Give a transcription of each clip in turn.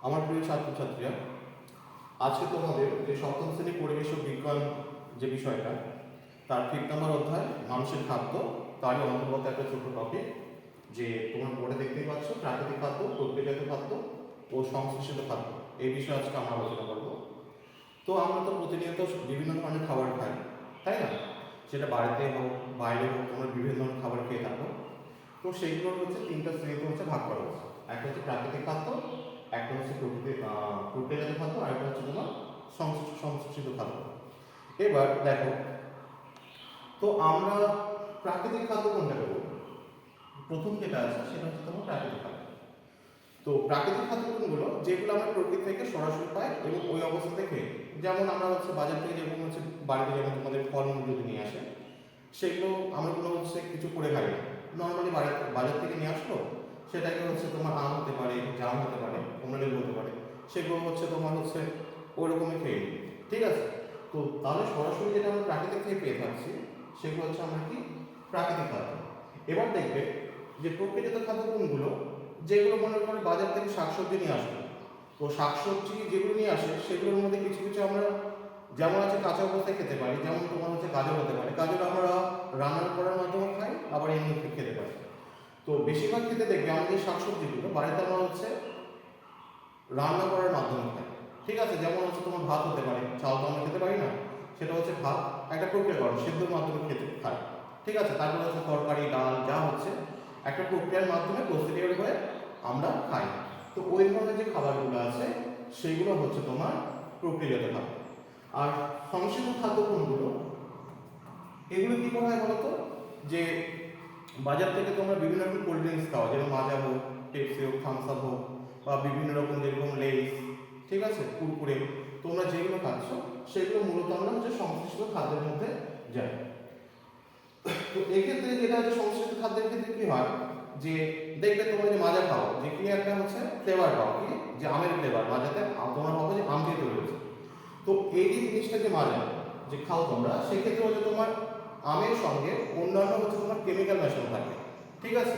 আমার প্রিয় ছাত্রছাত্রীরা, আজকে তোমাদের যে সপ্তম শ্রেণী পরিবেশ ও বিজ্ঞান যে বিষয়টা, তার 5 নম্বর অধ্যায় মানুষের খাদ্য, তারই অন্তর্গত একটা ছোট টপিক যে তোমরা বোর্ডে দেখতেই পাচ্ছ, প্রাকৃতিক খাদ্য, প্রক্রিয়াজাত খাদ্য ও সংশ্লেষিত খাদ্য। এই বিষয়ে আজকে আমরা আলোচনা করব। তো আমরা তো প্রতিনিয়ত বিভিন্ন ধরনের খাবার খাই, তাই না? সেটা বাড়িতে হোক বাইরে হোক, তোমরা বিভিন্ন ধরনের খাবার খেয়ে থাকো। তো সেইগুলোর হচ্ছে 3টা শ্রেণীতে হচ্ছে ভাগ করা হচ্ছে। একটা হচ্ছে প্রাকৃতিক খাদ্য, একটা হচ্ছে প্রক্রিয়াজাত খাদ্য, আর একটা হচ্ছে তোমার সংশ্লেষিত খাদ্য। এবার দেখো, তো আমরা প্রাকৃতিক খাদ্য কোনটাকে বলবো? প্রথম যেটা আছে সেটা হচ্ছে তোমার প্রাকৃতিক খাদ্য। তো প্রাকৃতিক খাদ্য কোনগুলো? যেগুলো আমরা প্রকৃতি থেকে সরাসরি পাই এবং ওই অবস্থা থেকে, যেমন আমরা হচ্ছে বাজার থেকে যেরকম হচ্ছে বাড়িতে যেমন তোমাদের ফলমূল যদি নিয়ে আসে, সেগুলো আমরা কোনো হচ্ছে কিছু করে খাই না। নর্মালি বাজার থেকে নিয়ে আসলো, সেটাকে হচ্ছে তোমার আম হতে পারে, জাম হতে পারে, কমলা লেবু হতে পারে, সেগুলো হচ্ছে তোমার হচ্ছে ওই রকমই খেয়ে নিই, ঠিক আছে? তো তাহলে সরাসরি যেটা আমরা প্রাকৃতিক থেকে পেয়ে থাকছি সেগুলো হচ্ছে আমরা কি প্রাকৃতিক খাদ্য। এবার দেখবে যে প্রকৃতিগত খাদ্য কোনগুলো? যেগুলো মনে করো বাজার থেকে শাকসবজি নিয়ে আসলো, তো শাকসবজি যেগুলো নিয়ে আসে সেগুলোর মধ্যে কিছু কিছু আমরা যেমন আছে কাঁচা অবস্থায় খেতে পারি, যেমন তোমার হচ্ছে গাজর হতে পারে। গাজর আমরা রান্না করার মাধ্যমে খাই, আবার এমনি খেতে পারি। তো বেশিরভাগ ক্ষেত্রে দেখবে আমাদের শাকসবজিগুলো বাড়িতে আমরা হচ্ছে রান্না করার মাধ্যমে খাই, ঠিক আছে? যেমন হচ্ছে তোমার ভাত হতে পারে, চাল তো আমরা খেতে পারি না, সেটা হচ্ছে ভাত একটা প্রক্রিয়াকরণ, সেদ্ধর মাধ্যমে খেতে খাই, ঠিক আছে? তারপরে হচ্ছে তরকারি ডাল যা হচ্ছে একটা প্রক্রিয়ার মাধ্যমে প্রস্তুতির হয়ে আমরা খাই। তো ওই ধরনের যে খাবারগুলো আছে সেইগুলো হচ্ছে তোমার প্রক্রিয়াজাত খাদ্য। আর সংশ্লিষ্ট খাদ্য কোনগুলো? এগুলো কি করা হয় বলতো? যে বাজার থেকে তোমরা বিভিন্ন রকম কোল্ড ড্রিঙ্কস খাও, যেমন মাজা হোক, পেপসি হোক, থামস আপ হোক, বা বিভিন্ন রকম যেরকম লেস, ঠিক আছে, কুরকুরে, তোমরা যেগুলো খাচ্ছ সেগুলো মূলত আমরা হচ্ছে সংশ্লিষ্ট খাদ্যের মধ্যে যায়। তো এক্ষেত্রে যেটা হচ্ছে সংশ্লিষ্ট খাদ্যের ক্ষেত্রে কি হয়, যে দেখবে তোমরা যে মাজা খাও, যে কি একটা হচ্ছে ফ্লেভার পাও, কি যে আমের ফ্লেভার মাজাতে তোমরা ভাবো যে আম দিয়ে তৈরি হয়েছে। তো এই যে জিনিসটা যে মাজা যে খাও তোমরা, সেক্ষেত্রে হচ্ছে তোমার আমের সঙ্গে অন্যান্য হচ্ছে তোমার কেমিক্যাল মেশানো থাকে, ঠিক আছে?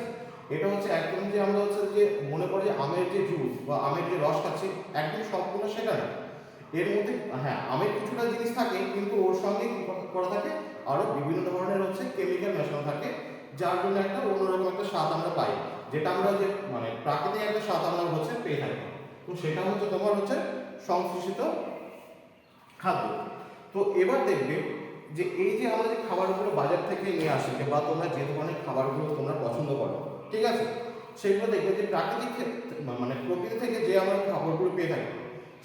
এটা হচ্ছে একদম যে আমরা হচ্ছে যে মনে করি যে আমের যে জুস বা আমের যে রস খাচ্ছি একদম সম্পূর্ণ সেটা না। এর মধ্যে হ্যাঁ আমের কিছুটা জিনিস থাকে, কিন্তু ওর সঙ্গে কি করা থাকে আরো বিভিন্ন ধরনের হচ্ছে কেমিক্যাল মেশানো থাকে, যার জন্য একটা অন্যরকম একটা স্বাদ আমরা পাই, যেটা আমরা যে মানে প্রাকৃতিক একটা স্বাদ আমরা হচ্ছে পেয়ে থাকি। তো সেটা হচ্ছে তোমার হচ্ছে সংশ্লেষিত খাদ্য। তো এবার দেখবে যে এই যে আমরা যে খাবারগুলো বাজার থেকে নিয়ে আসি বা তোমরা যে ধরনের খাবারগুলো তোমরা পছন্দ করো, ঠিক আছে, সেগুলো দেখবে যে প্রাকৃতিক মানে প্রকৃতি থেকে যে আমরা খাবারগুলো পেয়ে থাকি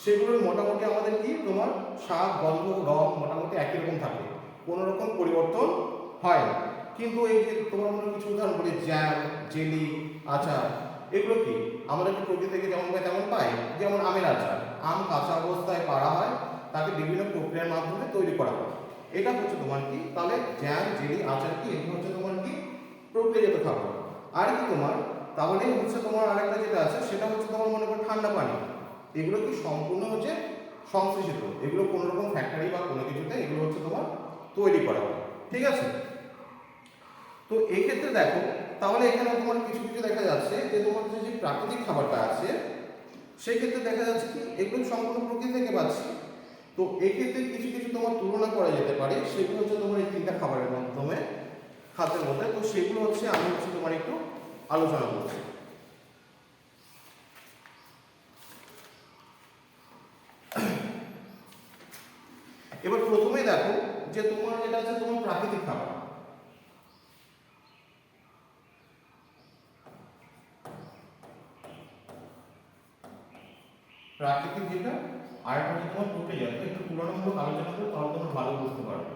সেগুলোর মোটামুটি আমাদের কি তোমার স্বাদ গন্ধ রং মোটামুটি একই রকম থাকে, কোনো রকম পরিবর্তন হয় না। কিন্তু এই যে তোমরা মনে কিছু উদাহরণ বলি, জ্যাম, জেলি, আচার, এগুলো কি আমরা কি প্রকৃতি থেকে যেমন পাই তেমন পাই? যেমন আমের আচার, আম কাঁচা অবস্থায় পাড়া হয়, তাকে বিভিন্ন প্রক্রিয়ার মাধ্যমে তৈরি করা হয়। এটা হচ্ছে তোমার কি তাহলে জ্যাম জেলি আচার কি এগুলো হচ্ছে তোমার কি প্রক্রিয়াজাত খাবার। আর কি তোমার তাহলে হচ্ছে তোমার আরেকটা যেটা আছে সেটা হচ্ছে তোমার মনে করো ঠান্ডা পানি, এগুলো কি সম্পূর্ণ হচ্ছে সংশ্লেষিত, এগুলো কোনো রকম ফ্যাক্টরি বা কোনো কিছুতে এগুলো হচ্ছে তোমার তৈরি করা হয়, ঠিক আছে? তো এই ক্ষেত্রে দেখো, তাহলে এখানে তোমার কিছু কিছু দেখা যাচ্ছে যে তোমার যে প্রাকৃতিক খাবারটা আছে সেই ক্ষেত্রে দেখা যাচ্ছে কি এগুলো সম্পূর্ণ প্রকৃতি থেকে পাচ্ছি। তো এক্ষেত্রে কিছু কিছু তোমার তুলনা করা যেতে পারে, সেগুলো হচ্ছে তোমার এই 3টা খাবারের মাধ্যমে খাদ্যের মধ্যে। তো সেগুলো হচ্ছে আমি হচ্ছে তোমার একটু আলোচনা করছি। এবার প্রথমেই দেখো যে তোমার যেটা আছে তোমার প্রাকৃতিক খাবার। প্রাকৃতিক যেটা আর একটা হচ্ছে তোমার প্রক্রিয়াজাত, একটু তুলনামূলক আলোচনা করো তাহলে তোমরা ভালো বুঝতে পারবে।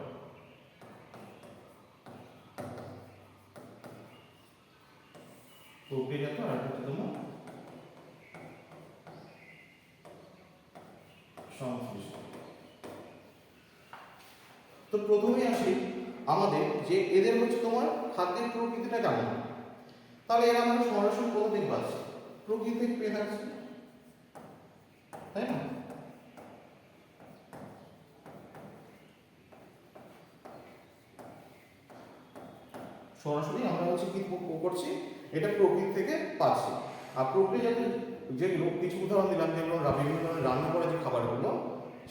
প্রক্রিয়াজাত আর একটা হচ্ছে তোমার সংশ্লিষ্ট। তো প্রথমেই আসি আমাদের যে এদের হচ্ছে তোমার খাদ্যের প্রকৃতিটা কেমন, তাহলে এরা আমরা সরাসরি কোথা থেকে পাচ্ছি? প্রকৃতি থেকে পেয়ে থাকছি, তাই না? সরাসরি আমরা হচ্ছে কি করছি, এটা প্রকৃতি থেকে পাচ্ছি। আর প্রকৃতিজাত যেগুলো কিছু উদাহরণ দিলাম, যেগুলো বিভিন্ন ধরনের রান্না করা যে খাবারগুলো,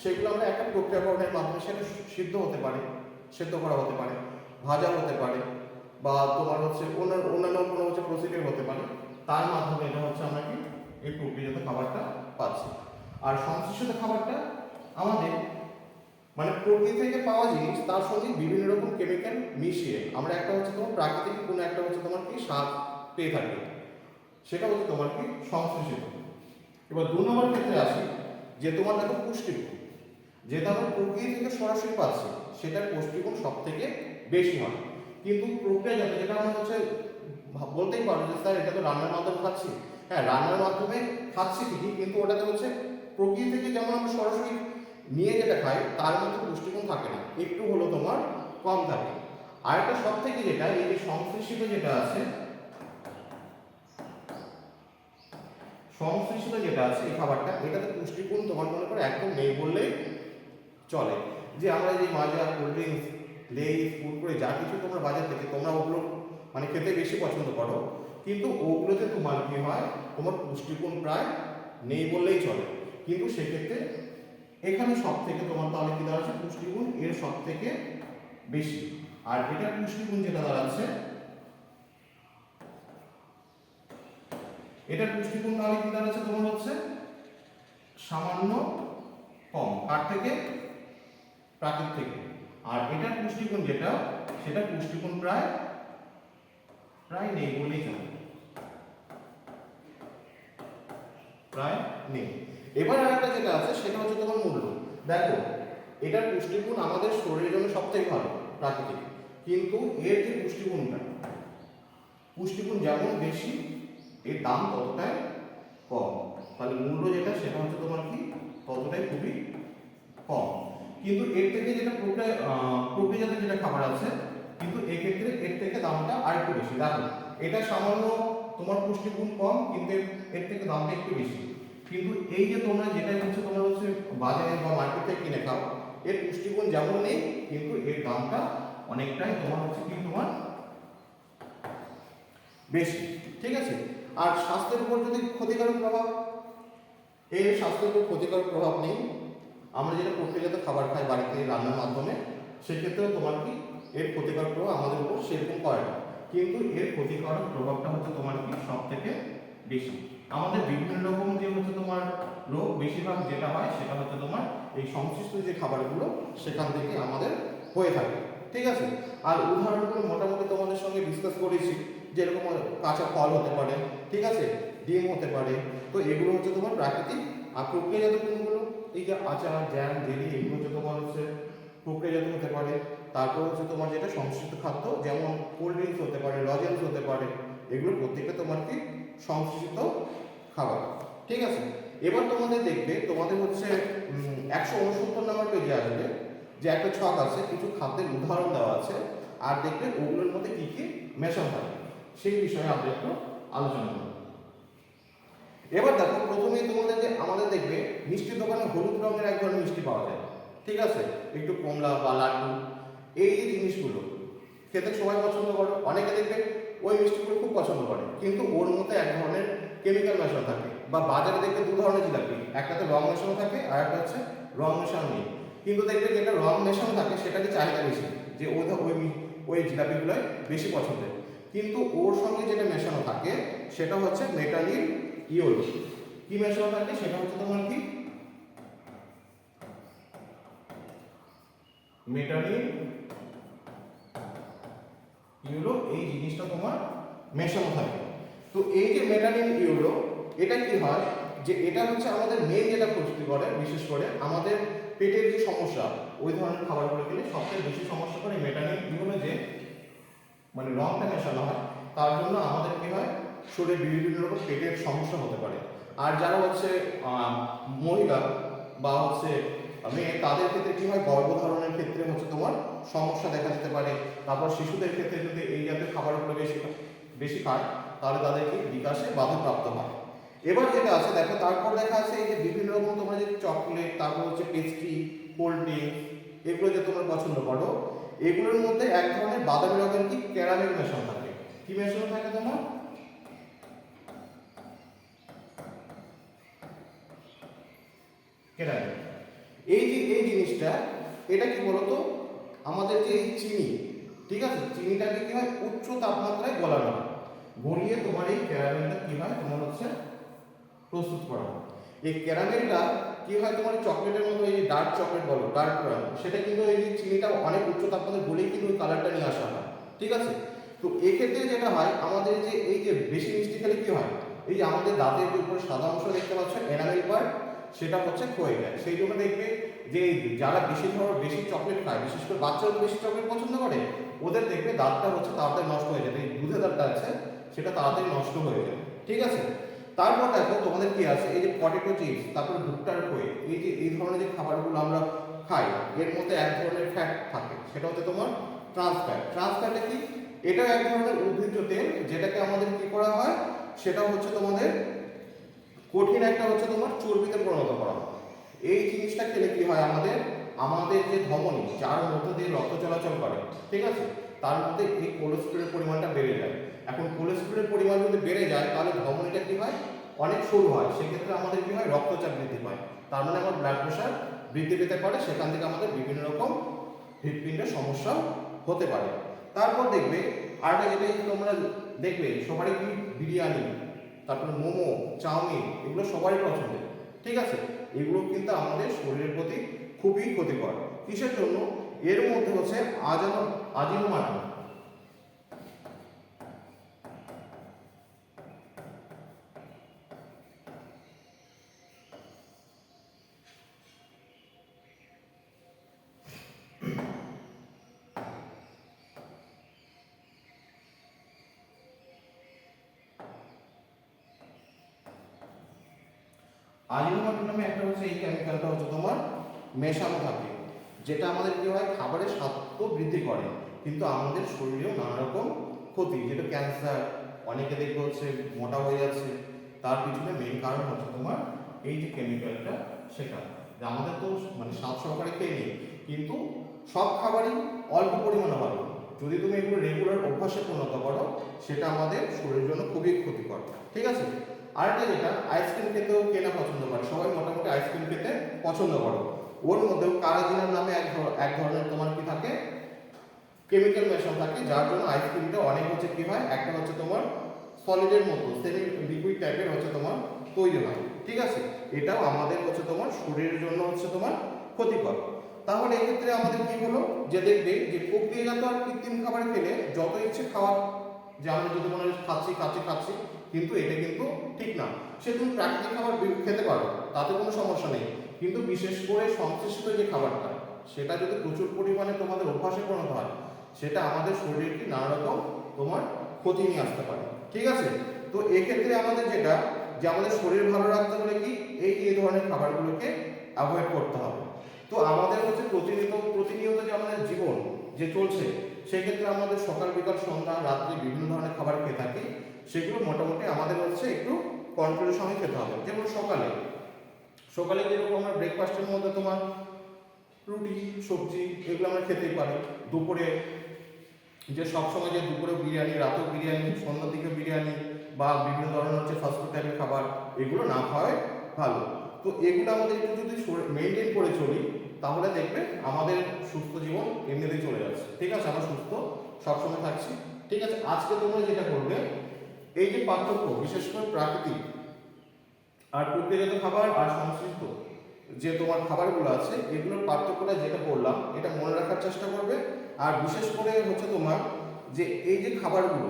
সেগুলো আমরা একটা প্রক্রিয়াকরণের মাধ্যমে সেটা সিদ্ধ হতে পারে, সেদ্ধ করা হতে পারে, ভাজা হতে পারে, বা তোমার হচ্ছে অন্যান্য কোনো হচ্ছে প্রসিডিউর হতে পারে, তার মাধ্যমে এটা হচ্ছে আমরা কি এই প্রক্রিয়াজাত খাবারটা পাচ্ছি। আর সংশ্লিষ্ট খাবারটা আমাদের মানে প্রকৃতি থেকে পাওয়া জিনিস, তার সঙ্গে বিভিন্ন রকম কেমিক্যাল মিশিয়ে আমরা একটা হচ্ছে তোমার প্রাকৃতিক কোনো একটা হচ্ছে তোমার কি স্বাদ পেয়ে থাকি, সেটা হচ্ছে তোমার কি সংশ্লেষিত। এবার 2 নম্বর ক্ষেত্রে আসি, যে তোমার দেখো পুষ্টিগুণ, যেটা আমরা প্রকৃতি থেকে সরাসরি পাচ্ছি সেটার পুষ্টিগুণ সব থেকে বেশি হয়। কিন্তু প্রক্রিয়াজাত যেটা আমরা হচ্ছে বলতেই পারো যে স্যার এটা তো রান্নার মাধ্যমে খাচ্ছি, হ্যাঁ রান্নার মাধ্যমে খাচ্ছি ঠিকই, কিন্তু ওটাতে হচ্ছে প্রকৃতি থেকে যেমন আমরা সরাসরি নিয়ে যেটা খাই তার মধ্যে পুষ্টিগুণ থাকে না, একটু হলো তোমার কম থাকে। আর একটা সব থেকে যেটা এই যে সংশ্লেষিত যেটা আছে, সংশ্লেষিত যেটা আছে এই খাবারটা, এটাতে পুষ্টিগুণ তোমার মনে করে একদম নেই বললেই চলে। যে আমরা যে মাজা, কোল্ড ড্রিঙ্কস, লেইস, কুরকুরে যা কিছু তোমরা বাজার থেকে তোমরা ওগুলো মানে খেতে বেশি পছন্দ করো, কিন্তু ওগুলোতে তোমার কি হয়, তোমার পুষ্টিগুণ প্রায় নেই বললেই চলে। কিন্তু সেক্ষেত্রে এখানে সব থেকে তোমার তাহলে কি দাঁড়াচ্ছে, পুষ্টিগুণ এর সব থেকে বেশি। আর এটা পুষ্টিগুণ যেটা দাঁড়াচ্ছে, এটার পুষ্টিগুণ তাহলে কি দাঁড়াচ্ছে তোমার হচ্ছে সামান্য কম, কার থেকে, প্রাকৃতিক থেকে। আর এটার পুষ্টিগুণ যেটা, সেটা পুষ্টিগুণ প্রায় নেই বলেই চলে, প্রায় নেই। এবার আরেকটা যেটা আছে সেটা হচ্ছে তোমার মূল্য। দেখো এটার পুষ্টিগুণ আমাদের শরীরের জন্য সব থেকে ভালো প্রাকৃতিক, কিন্তু এর যে পুষ্টিগুণ যেমন বেশি এর দাম ততটাই কম। তাহলে মূল্য যেটা সেটা হচ্ছে তোমার কি ততটাই খুবই কম। কিন্তু এর থেকে যেটা প্রক্রিয়াজাত যেটা খাবার আছে, কিন্তু এক্ষেত্রে এর থেকে দামটা আরেকটু বেশি। দেখো এটা সামান্য তোমার পুষ্টিগুণ কম, কিন্তু এর থেকে দামটা একটু বেশি। কিন্তু এই যে তোমরা যেটা হচ্ছে তোমার হচ্ছে বাজারে বা মার্কেট থেকে কিনে খাও, এর পুষ্টিগুণ যেমন নেই, কিন্তু এর দামটা অনেকটাই তোমার হচ্ছে কি তোমার বেশি। ঠিক আছে। আর স্বাস্থ্যের উপর যদি ক্ষতিকারক প্রভাব, এর স্বাস্থ্যের উপর ক্ষতিকারক প্রভাব নেই। আমরা যেটা প্রক্রিয়াজাত খাবার খাই বাড়িতে রান্নার মাধ্যমে, সেক্ষেত্রেও তোমার কি এর ক্ষতিকারক প্রভাব আমাদের উপর সেরকম পড়ে না, কিন্তু এর ক্ষতিকারক প্রভাবটা হচ্ছে তোমার কি সব থেকে বেশি। আমাদের বিভিন্ন রকম যে হচ্ছে তোমার রোগ বেশিরভাগ যেটা হয় সেটা হচ্ছে তোমার এই সংশ্লিষ্ট যে খাবারগুলো সেখান থেকে আমাদের হয়ে থাকে। ঠিক আছে। আর উদাহরণগুলো মোটামুটি তোমাদের সঙ্গে ডিসকাস করেছি, যেরকম কাঁচা ফল হতে পারে, ঠিক আছে, ডিম হতে পারে। তো এগুলো হচ্ছে তোমার প্রাকৃতিক। আর প্রক্রিয়াজাত কোনগুলো, এই যে আচার, জ্যাম, জেলি, এগুলো হচ্ছে তোমার হচ্ছে প্রক্রিয়াজাত হতে পারে। তারপর হচ্ছে তোমার যেটা সংশ্লিষ্ট খাদ্য, যেমন কোল্ড ড্রিঙ্কস হতে পারে, লজেন্স হতে পারে, এগুলো প্রত্যেকটা তোমার কি সংশ্লিষ্ট খাবার। ঠিক আছে। এবার তোমাদের দেখবে তোমাদের হচ্ছে 169 নম্বর পেজে আসবে যে একটা ছক আছে, কিছু খাদ্যের উদাহরণ দেওয়া আছে, আর দেখবে ওগুলোর মধ্যে কি কি মেশানো থাকে সেই বিষয়ে আমরা একটু আলোচনা করব। এবার দেখো প্রথমেই তোমাদের যে আমাদের দেখবে মিষ্টির দোকানে হলুদ রঙের এক ধরনের মিষ্টি পাওয়া যায়, ঠিক আছে, একটু কমলা বা লাড্ডু, এই যে জিনিসগুলো খেতে সবাই পছন্দ করে। অনেকে দেখবে ওই মিষ্টিগুলো খুব পছন্দ করে, কিন্তু ওর মধ্যে এক ধরনের কেমিক্যাল মেশানো থাকে। বা বাজারে দেখবে 2 ধরনের জিলাপি, একটাতে রং মেশানো থাকে আর একটা হচ্ছে রং মেশানো নেই। কিন্তু দেখবে যেটা রং মেশানো থাকে সেটাকে চাহিদা বেশি, যে ওই জিলাপিগুলোই বেশি পছন্দের। কিন্তু ওর সঙ্গে যেটা মেশানো থাকে সেটা হচ্ছে মেটালিন ইওল। কি মেশানো থাকে সেটা হচ্ছে তোমার কি মেটালিন ইউরো, এই জিনিসটা তোমার মেশানো থাকে। তো এই যে মেটালিন ইউরো, এটা কি হয় যে এটা হচ্ছে আমাদের মেন যেটা ক্ষতি করে, বিশেষ করে আমাদের পেটের যে সমস্যা, ওই ধরনের খাবারগুলো খেলে সবচেয়ে বেশি সমস্যা করে মেটালিন ইউরো, যে মানে রংটা মেশানো হয়, তার জন্য আমাদের কি হয় শরীরে বিভিন্ন রকম পেটের সমস্যা হতে পারে। আর যারা হচ্ছে মহিলা বা হচ্ছে মেয়ে, তাদের ক্ষেত্রে কি হয় গর্ভধারণের ক্ষেত্রে হচ্ছে তোমার সমস্যা দেখা দিতে পারে। তারপর শিশুদের ক্ষেত্রে যদি এই জাতীয় খাবারগুলো বেশি খায় তাহলে তাদের কি বিকাশে বাধাপ্রাপ্ত হয়। এবার যেটা আছে দেখো, তারপর দেখা আছে এই যে বিভিন্ন রকম তোমরা যে চকলেট, তারপর হচ্ছে পেস্ট্রি, কোল্ড ড্রিঙ্কস, এগুলো যে তোমরা পছন্দ করো, এগুলোর মধ্যে এক ধরনের বাদামি রঙের কি ক্যারামেল মেশানো থাকে। কি মেশানো থাকে তোমার ক্যারামেল। এই জিনিসটা এটা কি বলতো, আমাদের যে এই চিনি, ঠিক আছে, চিনিটাকে কি হয় উচ্চ তাপমাত্রায় গলানো হয়, গলিয়ে তোমার এই ক্যারামেলটা কি হয় তোমার হচ্ছে প্রস্তুত করা হয়। এই ক্যারামেলটা কি হয় তোমার চকলেটের মতো, এই ডার্ক চকলেট বলো, ডার্ক ব্রাউন, সেটা কিন্তু এই যে চিনিটা অনেক উচ্চ তাপমাত্রায় গলিয়ে কিন্তু ওই কালারটা নিয়ে আসা হয়, ঠিক আছে। তো এক্ষেত্রে যেটা হয় আমাদের যে এই যে বেশি মিষ্টি খেলে কি হয়, এই যে আমাদের দাঁতের যে উপরে সাদা অংশ দেখতে পাচ্ছ এনামেল পার্ট, সেটা হচ্ছে ক্ষয়ে যায়। সেই জন্য দেখবে যে যারা বেশি চকলেট খায়, বিশেষ করে বাচ্চারা বেশি চকলেট পছন্দ করে, ওদের দেখবে দাঁতটা হচ্ছে তাড়াতাড়ি নষ্ট হয়ে যাবে, এই দুধের দাঁতটা আছে সেটা তাড়াতাড়ি নষ্ট হয়ে যায়, ঠিক আছে। তারপর দেখো তোমাদের কি আছে, এই যে পটেটো চিপস, তারপর ভুট্টার খই, এই যে এই ধরনের যে খাবারগুলো আমরা খাই, এর মধ্যে এক ধরনের ফ্যাট থাকে, সেটা হচ্ছে তোমার ট্রান্স ফ্যাট। ট্রান্স ফ্যাটটা কি, এটা এক ধরনের উদ্ভিজ্জ তেল, যেটাকে আমাদের কি করা হয়, সেটা হচ্ছে তোমাদের কঠিন একটা হচ্ছে তোমার চর্বিতে পরিণত করা হয়। এই জিনিসটা খেলে কি হয়, আমাদের যে ধমনী, যার মধ্যে দিয়ে রক্ত চলাচল করে, ঠিক আছে, তার মধ্যে এই কোলেস্টেরলের পরিমাণটা বেড়ে যায়। এখন কোলেস্টেরলের পরিমাণ যদি বেড়ে যায় তাহলে ধমনীটা কি হয়, অনেক সরু হয়, সেক্ষেত্রে আমাদের কি হয়, রক্তচাপ বৃদ্ধি পায়, তার মানে আমার ব্লাড প্রেশার বৃদ্ধি পেতে পারে, সেখান থেকে আমাদের বিভিন্ন রকম হৃৎপিণ্ডের সমস্যা হতে পারে। তারপর দেখবে আরেকটা যেটা তোমরা দেখবে সবারই কি বিরিয়ানি, তারপরে মোমো, চাউমিন, এগুলো সবারই পছন্দের, ঠিক আছে। এগুলো কিন্তু আমাদের শরীরের প্রতি খুবই ক্ষতিকর। কিসের জন্য, এর মধ্যে হচ্ছে আজিনোমোটো, আজিনোমোটো নামে একটা হচ্ছে এই কেমিক্যালটা হচ্ছে তোমার মেশানো থাকে, যেটা আমাদের কি হয়, খাবারের স্বাদ তো বৃদ্ধি করে কিন্তু আমাদের শরীরেও নানা রকম ক্ষতি, যেটা ক্যান্সার, অনেকে দেখবে হচ্ছে মোটা হয়ে যাচ্ছে, তার পিছনে মেইন কারণ হচ্ছে তোমার এই যে কেমিক্যালটা, সেটা যে আমাদের তো মানে স্বাদ সহকারে খেয়ে নিই, কিন্তু সব খাবারই অল্প পরিমাণে ভালো, যদি তুমি এগুলো রেগুলার অভ্যাসে পরিণত করো সেটা আমাদের শরীরের জন্য খুবই ক্ষতিকর, ঠিক আছে। আরেকটা যেটা, আইসক্রিম খেতেও কেনা পছন্দ করে, সবাই মোটামুটি আইসক্রিম খেতে পছন্দ করো, ওর মধ্যেও কারাজিনার নামে এক ধরনের তোমার কি থাকে, কেমিক্যাল মেশানো থাকে, যার জন্য আইসক্রিমটা অনেক হচ্ছে কি হয়, একটা হচ্ছে তোমার সলিডের মতো সেমি লিকুইড টাইপের হচ্ছে তোমার তৈরি হয়, ঠিক আছে। এটাও আমাদের হচ্ছে তোমার শরীরের জন্য হচ্ছে তোমার ক্ষতিকর। তাহলে এক্ষেত্রে আমাদের কি হলো, যে দেখবে যে প্রক্রিয়াজাত আর কৃত্রিম খাবার খেলে যত ইচ্ছে খাওয়া, যে আমরা যদি মনে হয় খাচ্ছি, কিন্তু এটা কিন্তু ঠিক না। সে তুমি প্রাকৃতিক খাবার খেতে পারো, তাতে কোনো সমস্যা নেই, কিন্তু বিশেষ করে সংশ্লিষ্ট যে খাবারটা, সেটা যদি প্রচুর পরিমাণে তোমাদের অভ্যাসে পরিণত হয়, সেটা আমাদের শরীরকে নানা রকম তোমার ক্ষতি নিয়ে আসতে পারে, ঠিক আছে। তো এক্ষেত্রে আমাদের যেটা, যে আমাদের শরীর ভালো রাখতে হলে কি এই ধরনের খাবারগুলোকে অ্যাভয়েড করতে হবে। তো আমাদের হচ্ছে প্রতিনিয়ত যে আমাদের জীবন যে চলছে, সেক্ষেত্রে আমাদের সকাল বিকাল সন্ধ্যা রাত্রি বিভিন্ন ধরনের খাবার খেয়ে থাকি, সেগুলো মোটামুটি আমাদের হচ্ছে একটু কন্ট্রোলের সঙ্গে খেতে হবে। যেমন সকালে যেরকম আমরা ব্রেকফাস্টের মধ্যে তোমার রুটি সবজি এগুলো আমরা খেতেই পারি, দুপুরে যে সবসময় যে দুপুরে বিরিয়ানি, রাতেও বিরিয়ানি, সন্ধ্যার দিকে বিরিয়ানি বা বিভিন্ন ধরনের হচ্ছে ফাস্টফুড টাইপের খাবার, এগুলো না খাওয়াই ভালো। তো এগুলো আমাদের একটু যদি মেনটেন করে চলি, তাহলে দেখবে আমাদের সুস্থ জীবন এমনিতেই চলে যাচ্ছে, ঠিক আছে, আমরা সুস্থ সবসময় থাকছি, ঠিক আছে। আজকে তোমরা যেটা করবে, এই যে পার্থক্য বিশেষ করে প্রাকৃতিক আর প্রক্রিয়াজাত খাবার আর সংশ্লিষ্ট যে তোমার খাবারগুলো আছে, এগুলোর পার্থক্যটা যেটা বললাম এটা মনে রাখার চেষ্টা করবে। আর বিশেষ করে হচ্ছে তোমার যে এই যে খাবারগুলো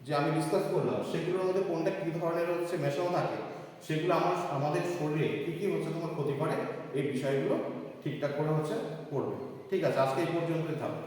যে আমি ডিসকাস করলাম, সেগুলোর মধ্যে কোনটা কী ধরনের হচ্ছে মেশানো থাকে, সেগুলো আমাদের শরীরে কী কী হচ্ছে তোমার ক্ষতি করে, এই বিষয়গুলো ঠিকঠাক করে হচ্ছে করবে, ঠিক আছে। আজকে এই পর্যন্তই থাকবে।